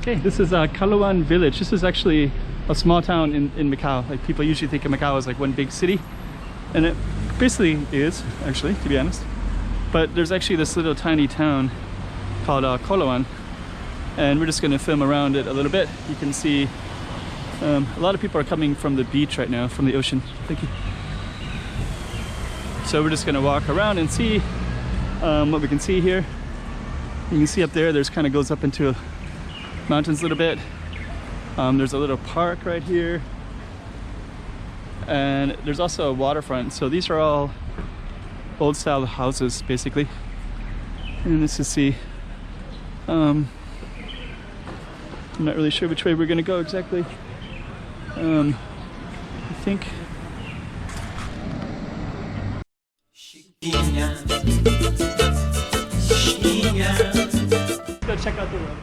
Okay, this is Coloane village. This is actually a small town in Macau. Like, people usually think of Macau as like one big city, and it basically is, actually, to be honest. But there's actually this little tiny town called Coloane, and we're just going to film around it a little bit. You can see a lot of people are coming from the beach right now, from the ocean. Thank you. So we're just going to walk around and see what we can see here. You can see up there, there's kind of goes up into mountains a little bit. There's a little park right here, and there's also a waterfront. So these are all old style houses basically, and this is see I'm not really sure which way we're gonna go exactly. I think let's go check out the road.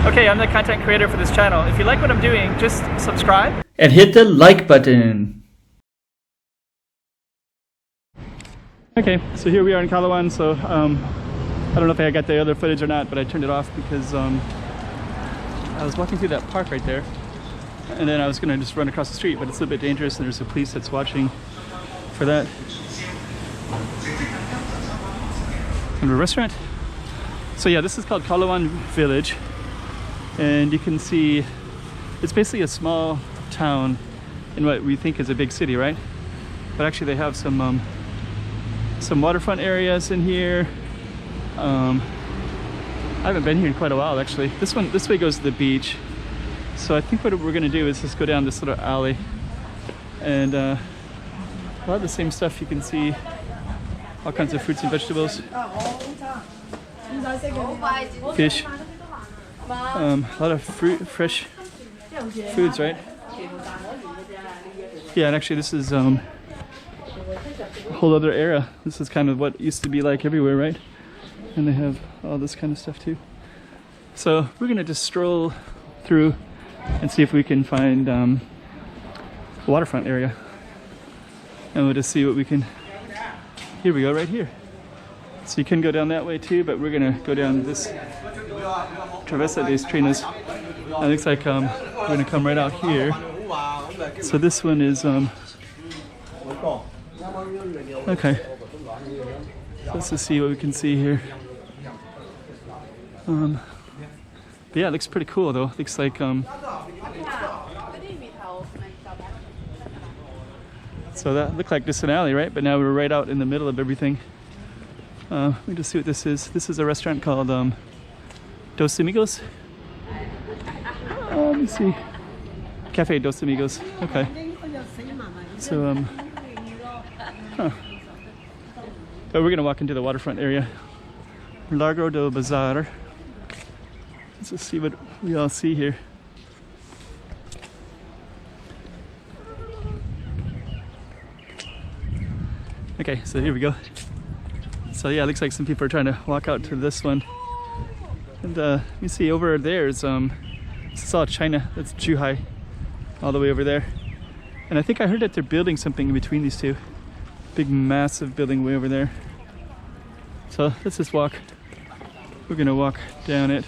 Okay, I'm the content creator for this channel. If you like what I'm doing, just subscribe and hit the like button. Okay, so here we are in Coloane. So I don't know if I got the other footage or not, but I turned it off because I was walking through that park right there, and then I was gonna just run across the street, but it's a little bit dangerous and there's a police that's watching for that. And a restaurant. So yeah, this is called Coloane village, and you can see it's basically a small town in what we think is a big city, right? But actually they have some waterfront areas in here. I haven't been here in quite a while actually. This way goes to the beach. So I think what we're gonna do is just go down this little alley, and a lot of the same stuff. You can see all kinds of fruits and vegetables, fish, a lot of fresh foods, right? Yeah, and actually this is a whole other era. This is kind of what used to be like everywhere, right? And they have all this kind of stuff too. So we're gonna just stroll through and see if we can find a waterfront area, and we'll just see what we can. Here we go, right here. So you can go down that way too, but we're gonna go down this Travessa de Trinas. It looks like we're gonna come right out here. So this one is okay. Let's just see what we can see here. But yeah, it looks pretty cool though. It looks like so that looked like just an alley, right? But now we're right out in the middle of everything. Let me just see what this is. This is a restaurant called Dos Amigos. Let me see. Cafe Dos Amigos. Okay. So but we're gonna walk into the waterfront area. Largo do Bazar. Let's just see what we all see here. Okay, so here we go. So yeah, it looks like some people are trying to walk out to this one. And you see over there is this is all China. That's Zhuhai, all the way over there. And I think I heard that they're building something in between these two. Big massive building way over there. So let's just walk. We're gonna walk down it.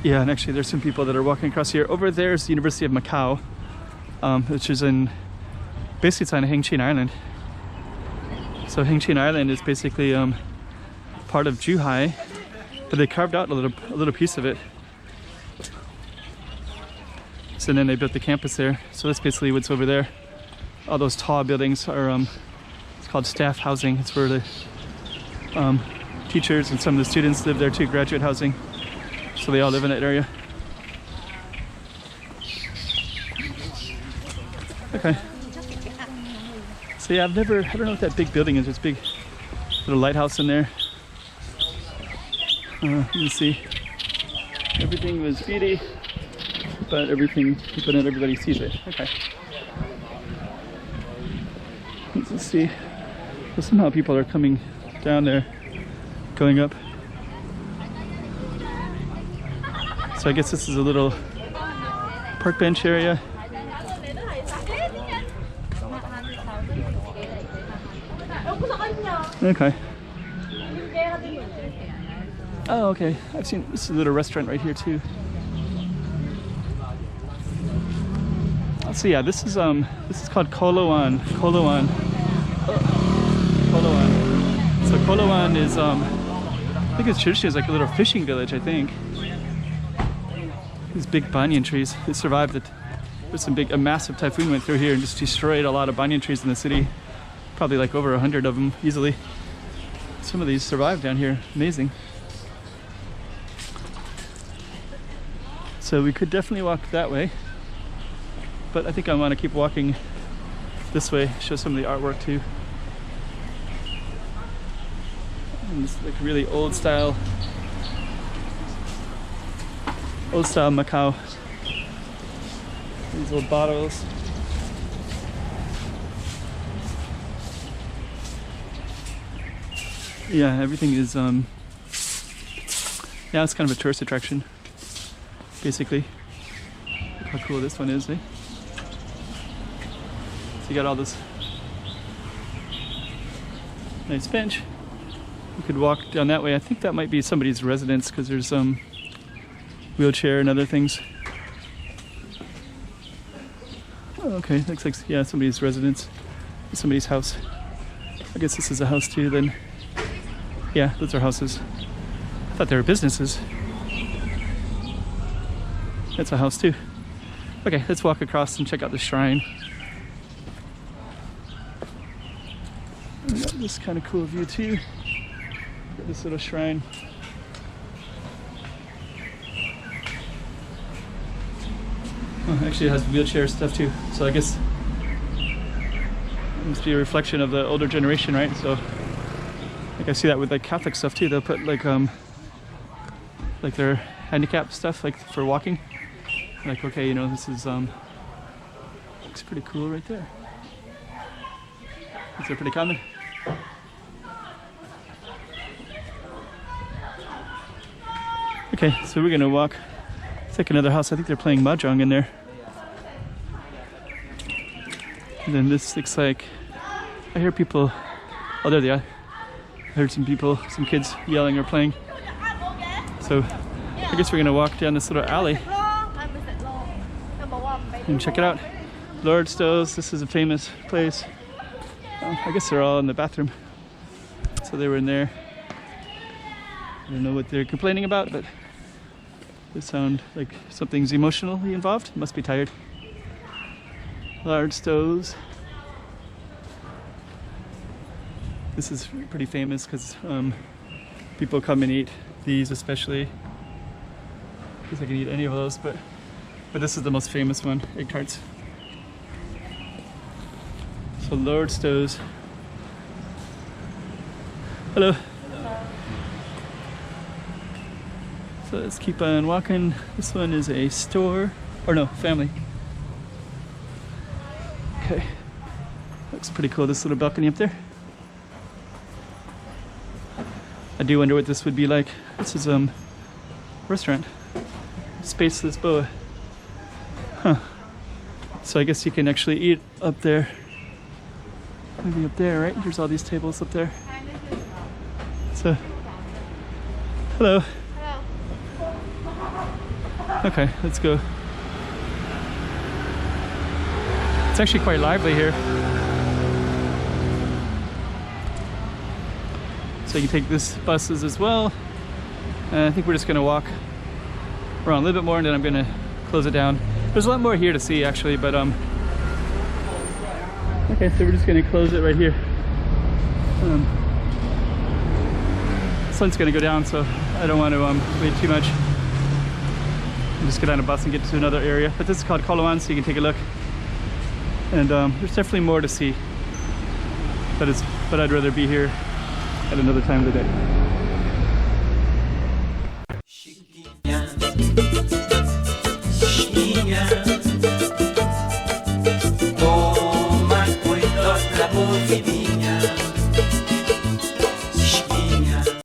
Yeah, and actually there's some people that are walking across here. Over there is the University of Macau, which is in, basically it's on Hengqin Island. So Hengqin Island is basically part of Zhuhai, but they carved out a little piece of it. So then they built the campus there. So that's basically what's over there. All those tall buildings are it's called staff housing. It's where the teachers and some of the students live there too, graduate housing. So they all live in that area. Okay. So yeah, I don't know what that big building is. There's a big little lighthouse in there. Let me see. Everything was beauty, but not everybody sees it. Okay. Let's see. So somehow people are coming down there, going up. So I guess this is a little park bench area. Okay. Oh, okay. I've seen this is a little restaurant right here too. So yeah, this is called Coloane. Coloane. Coloane. So Coloane is I think it's traditionally like a little fishing village, I think. These big banyan trees, they survived it. There's a massive typhoon went through here and just destroyed a lot of banyan trees in the city. Probably like over 100 of them easily. Some of these survived down here, amazing. So we could definitely walk that way, but I think I want to keep walking this way, show some of the artwork too. And this is like really old style Macau. These old bottles. Yeah, everything is yeah, it's kind of a tourist attraction basically. Look how cool this one is, eh? So you got all this nice bench. You could walk down that way. I think that might be somebody's residence because there's wheelchair and other things. Oh, okay, looks like, yeah, somebody's residence, somebody's house. I guess this is a house too then. Yeah, those are houses. I thought they were businesses. That's a house too. Okay, let's walk across and check out the shrine. We got this kind of cool view too. Got this little shrine. Oh, actually it has wheelchair stuff too. So I guess it must be a reflection of the older generation, right? So like I see that with like Catholic stuff too. They'll put like their handicap stuff like for walking. Like, okay, you know, this is looks pretty cool right there. These are pretty common. Okay, so we're gonna walk. It's like another house. I think they're playing mahjong in there. And then this looks like, I hear people, oh there they are. I heard some people, some kids yelling or playing. So I guess we're gonna walk down this little alley and check it out. Lord STOW'S, this is a famous place. I guess they're all in the bathroom. So they were in there. I don't know what they're complaining about, but they sound like something's emotionally involved. Must be tired. Lord STOW'S. This is pretty famous because people come and eat these especially. I guess I can eat any of those, but this is the most famous one, egg tarts. So Lord STOW'S. Hello. So let's keep on walking. This one is a store, or no, family. Okay, looks pretty cool, this little balcony up there. I do wonder what this would be like. This is a restaurant, Space Lisboa. Huh. So I guess you can actually eat up there. Maybe up there, right? There's all these tables up there. So, hello. Okay, let's go. It's actually quite lively here. So you can take this buses as well. And I think we're just gonna walk around a little bit more and then I'm gonna close it down. There's a lot more here to see actually, but okay, so we're just gonna close it right here. The sun's gonna go down, so I don't want to wait too much. Just get on a bus and get to another area. But this is called Coloane, so you can take a look. And there's definitely more to see. But I'd rather be here at another time of the day.